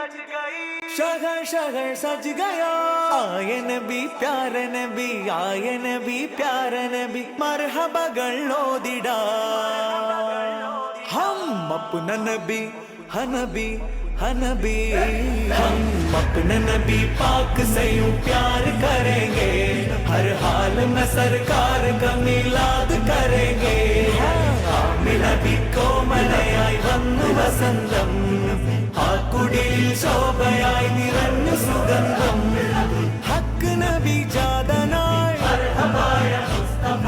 शहर शहर सज गया, आए नबी प्यारे नबी, आए नबी प्यारे नबी, मरहबകൾ ഓതിടാ हम अपना नबी हनबी हनबी, हम अपने नबी पाक से यूं प्यार करेंगे, हर हाल में सरकार का मिलाद करेंगे. നബി കോമലയായി വന്നു വസന്തം, ആ കുടിൽ ശോഭയായി നിറഞ്ഞു സുഗന്ധം. ഹക്ക് നബി ജാതനായി മർഹബായ മുസ്തഫ,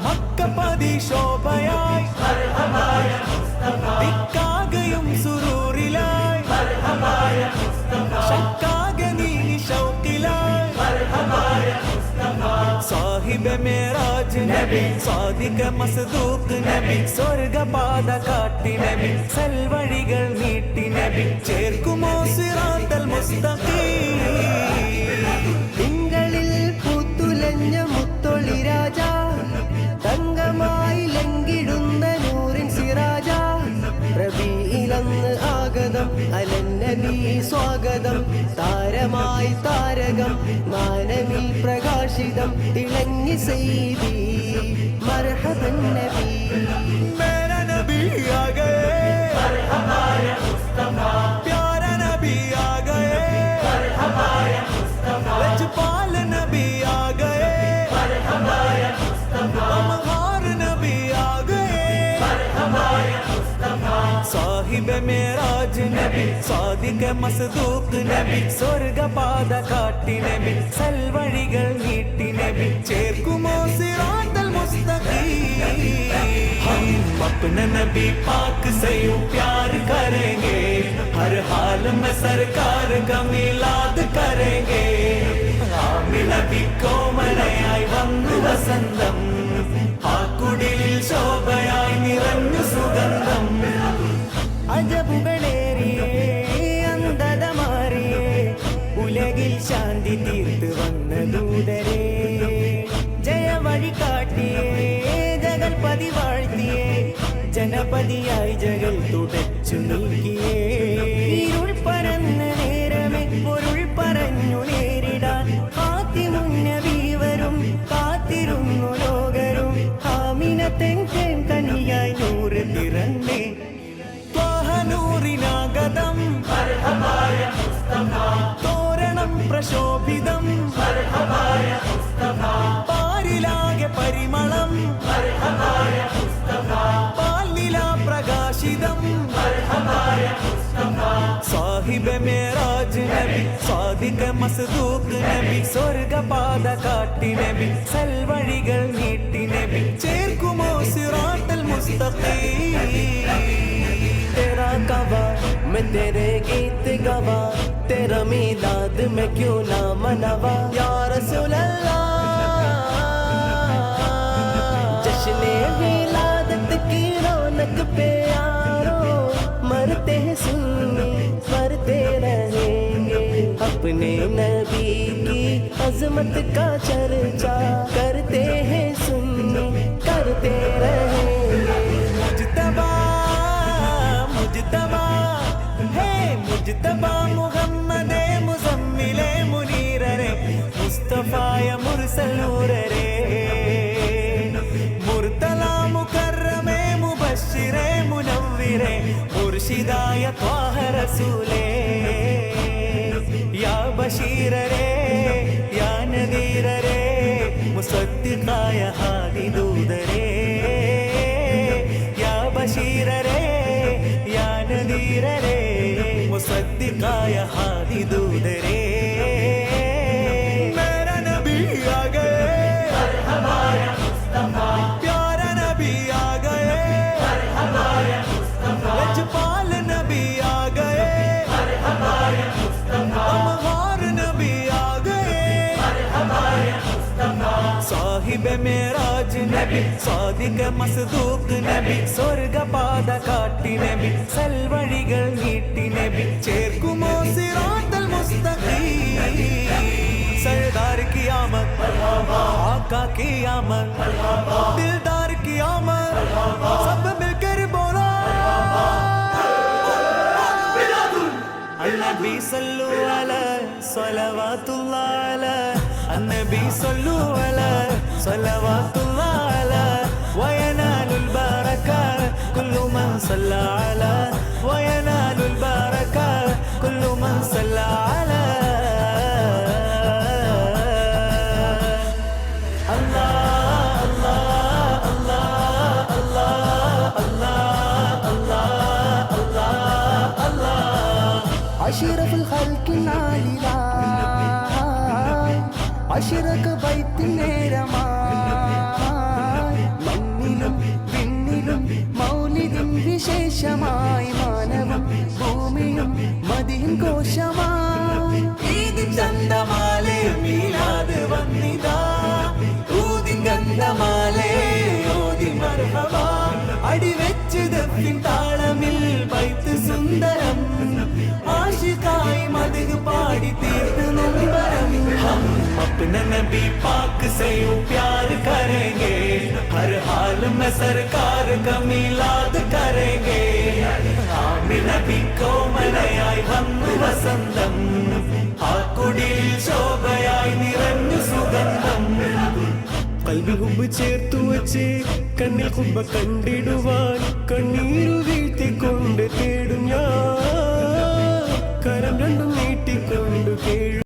മക്കപതി ശോഭയായി മർഹബായ മുസ്തഫ, ദിക്കാകയും സുറൂറിലായി മർഹബായ മുസ്തഫ, ശക്കാകെ നീനി ശൗഖിലായി മർഹബായ മുസ്തഫ. സാഹിബ് മേരാജ് നബി, സാദിഖ് മസ്ദൂഖ് നബി, സ്വർഗപാത കാട്ടി നബി, സൽവഴികൾ നീട്ടി നബി, ചേർക്കുമോ സിറാത്തൽ മുസ്തഖീം. തിങ്കളിൽ പൂത്തുലഞ്ഞ മുത്തൊളി രാജ, തങ്കമായി ലംഘിടുന്ന നൂറിൻ സിറാജ, റബീഇലന്ന് ആഗതം അലന്നബി സ്വാഗതം, താരമായി താരകം മാനവിൽ പ്രകാശിതം, തിളങ്ങി സയ്യിദി മർഹബൻ നബി. മേരാ നബി ആ ഗയേ മർഹബായ മുസ്തഫ, പ്യാരാ നബി ആ ഗയേ മർഹബായ മുസ്തഫ, ലജ്പാൽ നബി ആ ഗയേ മർഹബായ മുസ്തഫ, മഹാർ നബി ആ ഗയേ മർഹബായ മുസ്തഫ. സാഹിബ് മേരാജ് നബി, സാദിഖ് മസ്ദൂഖ് നബി, സ്വർഗപാത കാട്ടി നബി, സൽവഴികൾ നീട്ടി നബി, ചേർക്കുമോ സിറാത്തൽ മുസ്തഖീം. हम अपने नबी पाक से यूं प्यार करेंगे, हर हाल में सरकार का मिलाद करेंगे. ആമി നബി കോമലയായി വന്നു വസന്തം, ആ കുടിലിൽ ശോഭയായി നിറഞ്ഞു സുഗന്ധം. അജബുകളേറിയേ അന്ധത മാറിയേ, ഉലകിൽ ശാന്തി തീർത്ത് വന്ന ദൂതരേ, ജയവഴി കാട്ടിയേ ജഗൽപതി വാഴ്ത്തിയേ, ജനപതിയായി ജഗൽ തുടച്ചു നീക്കിയേ. ഇരുൾ പരന്ന നേരമേ പൊരുൾ പറഞ്ഞു നേരിടാൻ, ഹാത്തിമുന്നബി വരും കാത്തിരുന്നു ലോകരും, ആമിനത്തെൻ കനിയായി നൂറ് തിറന്നേ. നൂറിനാഗതം മർഹബായ മുസ്തഫ, തോരണം പ്രശോഭിതം മർഹബായ മുസ്തഫ, പാരിലാകെ പരിമളം മർഹബായ മുസ്തഫ, പാലിലാ പ്രകാശിതം മർഹബായ മുസ്തഫ. സാഹിബ് മേരാജ് നബി, സാദിഖ് മസ്ദൂഖ് നബി, സ്വർഗപാത കാട്ടി നബി, സൽവഴികൾ നീട്ടി നബി, ചേർക്കുമോ സിറാത്തൽ മുസ്തഖീം. तेरा कवा मैं तेरे गीत गवा, तेरा मीलाद मैं क्यों ना मनावा, या रसूल अल्लाह. जश्ने विलादत की रौनक पे यारो, मरते हैं सुन्नी मरते रहेंगे, अपने नबी की अजमत का चर्चा करते हैं सुन्नी करते रहेंगे. मुज्तबा मुज्तबा है मुज्तबा, मुहम्मदे मुज़म्मिले मुनीररे, मुस्तफाय मुरसल नूररे, मुर्तला मुकर्रमे मुबश्शिरे मुनव्विरे, मुर्शिदाय त्वाह रसूले, या बशीररे या नदीररे, मुसद्दिक़ाय हादी दूदरे, या बशीररे नदीररे, मुसद्दिक़ाय हादी दूदरे. मेरा नबी आ गए मरहबाय मुस्तफा, प्यारा नबी आ गए मरहबाय मुस्तफा, लजपाल नबी आ गए मरहबाय मुस्तफा, महार नबी आ गए मरहबाय मुस्तफा. സാഹിബ് മേരാജ് നബി, സാദിഖ് മസ്ദൂഖ് നബി, സ്വർഗപാത കാട്ടി നബി, സൽവഴികൾ നീട്ടി നബി, ചേർക്കുമോ സിറാത്തൽ മുസ്തഖീം. सरदार की आमद आका की आमद, दिलदार की आमद, सब मिलकर बोला النبي صلوا على صلوات الله على النبي صلوا على صلوات الله على وينال البركة كل من صلى على وينال البركة كل من صلى على أشرف الخلق നാളിലാ അഷ്റഖ് ബൈത്തിൻ നേരമായി മണ്ണിലും വിണ്ണിലും മൗലിദിൻ വിശേഷമായി മാനവം ഭൂമിയും മദിയിൻ ഘോഷമായി ഈദിൻ ചന്തമാലേ മീലാദ് വന്നിതാ ഊദിൻ ഗന്ധമാലേ ഓതി മർഹബ അടിവെച്ച് ദഫിൻ താളമിൽ ബൈത്ത് സുന്ദരം ആശിഖായി മദ്ഹ് പാടി തീർത്ത് നൊമ്പരം हम अपने नबी पाक से यूं प्यार करेंगे हर हाल में सरकार का मिलाद करेंगे आमिन नबी को മനയായി വന്നു വസന്തം ആ കുടിൽ ശോഭയായി നിറഞ്ഞു സുഗന്ധം കൽബിൽ ഹുബ്ബ് ചേർത്തു വച്ച് കണ്ണിൽ ഹുബ്ബ കണ്ടിടുവാൻ കണ്ണീരു വീഴ്ത്തിക്കൊണ്ട് തേടും ഞാൻ കരം രണ്ടും നീട്ടിക്കൊണ്ട് കേഴും